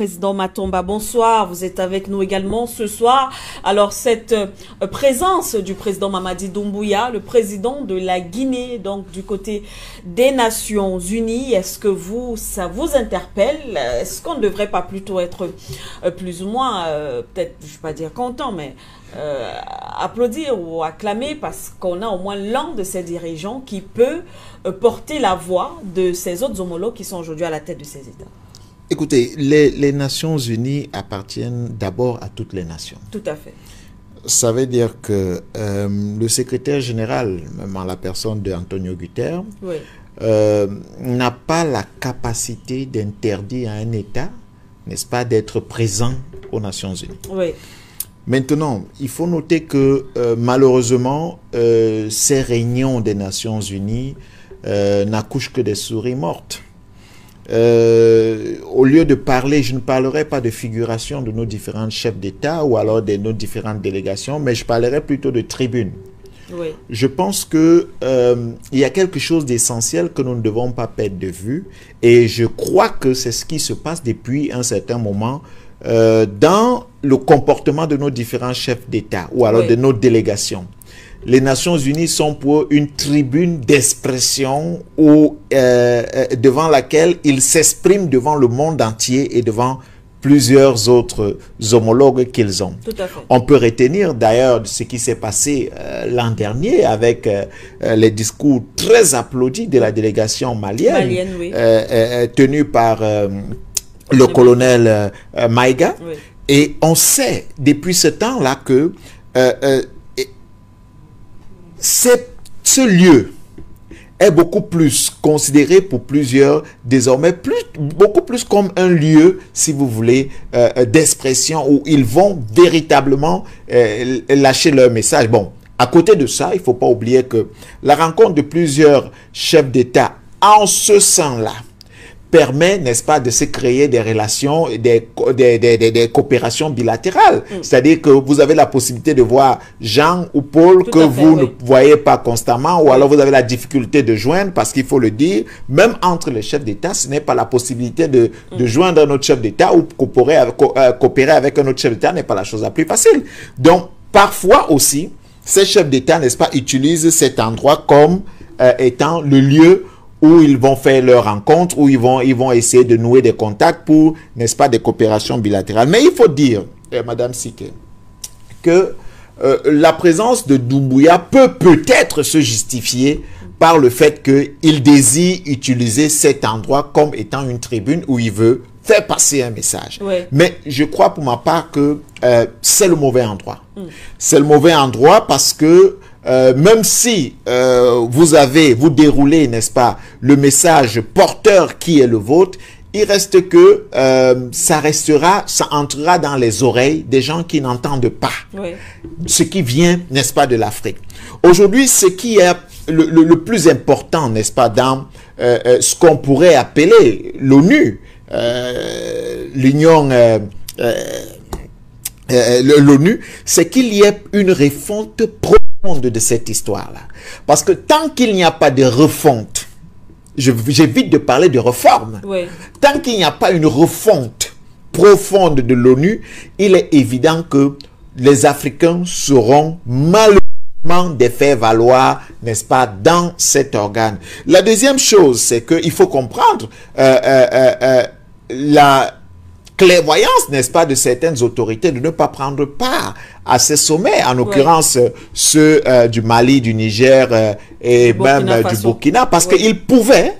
Président Matomba, bonsoir. Vous êtes avec nous également ce soir. Alors, cette présence du président Mamadi Doumbouya, le président de la Guinée, donc du côté des Nations Unies, est-ce que ça vous interpelle? Est-ce qu'on ne devrait pas plutôt être plus ou moins, peut-être, je ne vais pas dire content, mais applaudir ou acclamer parce qu'on a au moins l'un de ces dirigeants qui peut porter la voix de ces autres homologues qui sont aujourd'hui à la tête de ces États? Écoutez, les Nations Unies appartiennent d'abord à toutes les nations. Tout à fait. Ça veut dire que le secrétaire général, même en la personne d'Antonio Guterres, oui, n'a pas la capacité d'interdire à un État, n'est-ce pas, d'être présent aux Nations Unies. Oui. Maintenant, il faut noter que malheureusement, ces réunions des Nations Unies n'accouchent que des souris mortes. Au lieu de parler, je ne parlerai pas de figuration de nos différents chefs d'État ou alors de nos différentes délégations, mais je parlerai plutôt de tribunes. Oui. Je pense que il y a quelque chose d'essentiel que nous ne devons pas perdre de vue, et je crois que c'est ce qui se passe depuis un certain moment dans le comportement de nos différents chefs d'État ou alors de nos délégations. Les Nations Unies sont pour une tribune d'expression devant laquelle ils s'expriment devant le monde entier et devant plusieurs autres homologues qu'ils ont. Tout à fait. On peut retenir d'ailleurs ce qui s'est passé l'an dernier avec les discours très applaudis de la délégation malienne, oui, tenue par le colonel Maïga. Oui. Et on sait depuis ce temps-là que ce lieu est beaucoup plus considéré pour plusieurs désormais, beaucoup plus comme un lieu, si vous voulez, d'expression où ils vont véritablement lâcher leur message. Bon, à côté de ça, il ne faut pas oublier que la rencontre de plusieurs chefs d'État en ce sens-là permet, n'est-ce pas, de se créer des relations, des coopérations bilatérales. C'est-à-dire que vous avez la possibilité de voir Jean ou Paul que vous ne voyez pas constamment, ou alors vous avez la difficulté de joindre, parce qu'il faut le dire, même entre les chefs d'État, ce n'est pas la possibilité de joindre un autre chef d'État ou coopérer avec un autre chef d'État n'est pas la chose la plus facile. Donc, parfois aussi, ces chefs d'État, n'est-ce pas, utilisent cet endroit comme étant le lieu où ils vont faire leur rencontre, où ils vont essayer de nouer des contacts pour, n'est-ce pas, des coopérations bilatérales. Mais il faut dire, Madame Siké, que la présence de Doumbouya peut peut-être se justifier par le fait qu'il désire utiliser cet endroit comme étant une tribune où il veut faire passer un message. Oui. Mais je crois pour ma part que c'est le mauvais endroit. C'est le mauvais endroit parce que même si vous déroulez, n'est-ce pas, le message porteur qui est le vôtre, il reste que ça entrera dans les oreilles des gens qui n'entendent pas ce qui vient, n'est-ce pas, de l'Afrique. Aujourd'hui, ce qui est le plus important, n'est-ce pas, dans ce qu'on pourrait appeler l'ONU, l'ONU, c'est qu'il y ait une refonte profonde de cette histoire-là. Parce que tant qu'il n'y a pas de refonte, j'évite de parler de réforme, tant qu'il n'y a pas une refonte profonde de l'ONU, il est évident que les Africains seront malheureusement des faire valoir, n'est-ce pas, dans cet organe. La deuxième chose, c'est qu'il faut comprendre la clairvoyance, n'est-ce pas, de certaines autorités de ne pas prendre part à ces sommets, en l'occurrence ceux du Mali, du Niger et même du Burkina, parce qu'ils pouvaient,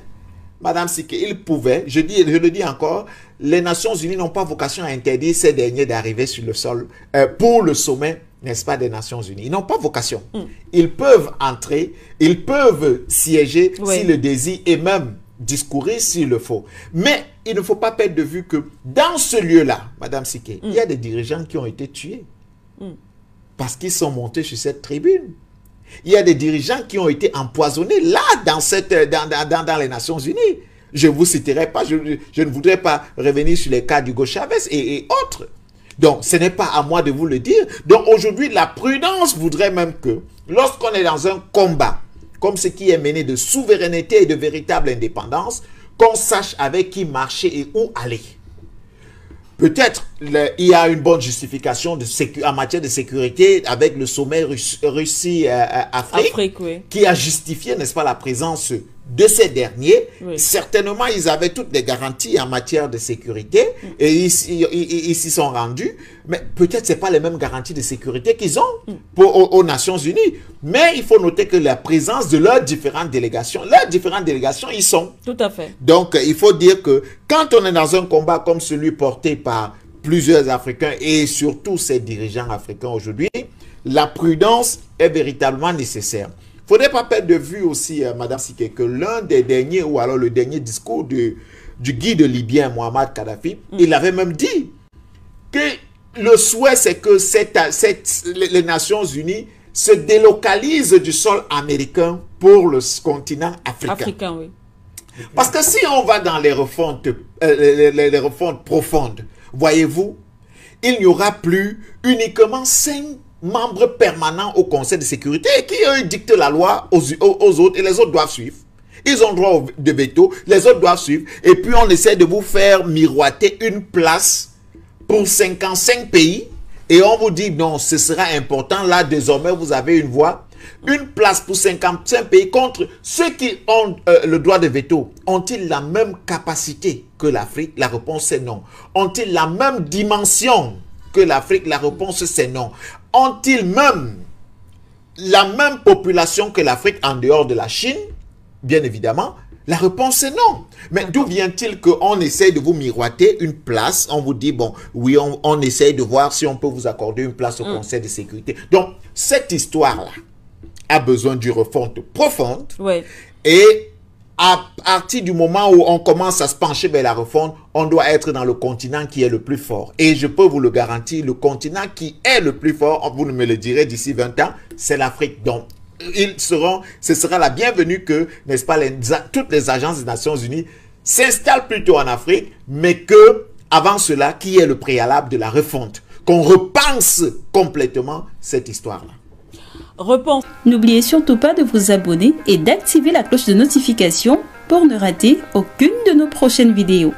Madame Siké, ils pouvaient, je le dis encore, les Nations Unies n'ont pas vocation à interdire ces derniers d'arriver sur le sol pour le sommet, n'est-ce pas, des Nations Unies. Ils n'ont pas vocation. Ils peuvent entrer, ils peuvent siéger s'ils le désirent et même discourir s'il le faut. Mais il ne faut pas perdre de vue que dans ce lieu-là, Madame Siké, il y a des dirigeants qui ont été tués parce qu'ils sont montés sur cette tribune. Il y a des dirigeants qui ont été empoisonnés là, dans les Nations Unies. Je ne vous citerai pas, je ne voudrais pas revenir sur les cas d'Hugo Chavez et autres. Donc, ce n'est pas à moi de vous le dire. Donc, aujourd'hui, la prudence voudrait même que, lorsqu'on est dans un combat, comme ce qui est mené de souveraineté et de véritable indépendance, qu'on sache avec qui marcher et où aller. peut-être il y a une bonne justification en matière de sécurité avec le sommet Russie-Afrique oui. qui a justifié, n'est-ce pas, la présence de ces derniers. Oui. Certainement, ils avaient toutes les garanties en matière de sécurité et ils s'y sont rendus. Mais peut-être ce n'est pas les mêmes garanties de sécurité qu'ils ont aux Nations Unies. Mais il faut noter que la présence de leurs différentes délégations, ils sont. Tout à fait. Donc, il faut dire que quand on est dans un combat comme celui porté par plusieurs Africains et surtout ces dirigeants africains aujourd'hui, la prudence est véritablement nécessaire. Il ne faudrait pas perdre de vue aussi, Madame Siké, que l'un des derniers, ou alors le dernier discours du guide libyen Mohamed Kadhafi, il avait même dit que le souhait, c'est que les Nations Unies se délocalisent du sol américain pour le continent africain. Oui. Parce que si on va dans les refontes profondes, voyez-vous, il n'y aura plus uniquement 5 membres permanents au Conseil de sécurité qui eux dictent la loi aux autres et les autres doivent suivre. Ils ont droit de veto, les autres doivent suivre. Et puis on essaie de vous faire miroiter une place pour 55 pays et on vous dit non, ce sera important. Là, désormais, vous avez une voix. Une place pour 55 pays contre ceux qui ont le droit de veto. Ont-ils la même capacité que l'Afrique? La réponse est non. Ont-ils la même dimension que l'Afrique? La réponse c'est non. Ont-ils même la même population que l'Afrique en dehors de la Chine? Bien évidemment, la réponse est non. Mais d'où vient-il qu'on essaye de vous miroiter une place? On vous dit, bon, oui, on essaye de voir si on peut vous accorder une place au Conseil de sécurité. Donc, cette histoire-là a besoin d'une refonte profonde. Oui. Et à partir du moment où on commence à se pencher vers la refonte, on doit être dans le continent qui est le plus fort. Et je peux vous le garantir, le continent qui est le plus fort, vous me le direz d'ici 20 ans, c'est l'Afrique. Donc, ce sera la bienvenue que, n'est-ce pas, toutes les agences des Nations Unies s'installent plutôt en Afrique, mais que, avant cela, qui est le préalable de la refonte, qu'on repense complètement cette histoire-là. N'oubliez surtout pas de vous abonner et d'activer la cloche de notification pour ne rater aucune de nos prochaines vidéos.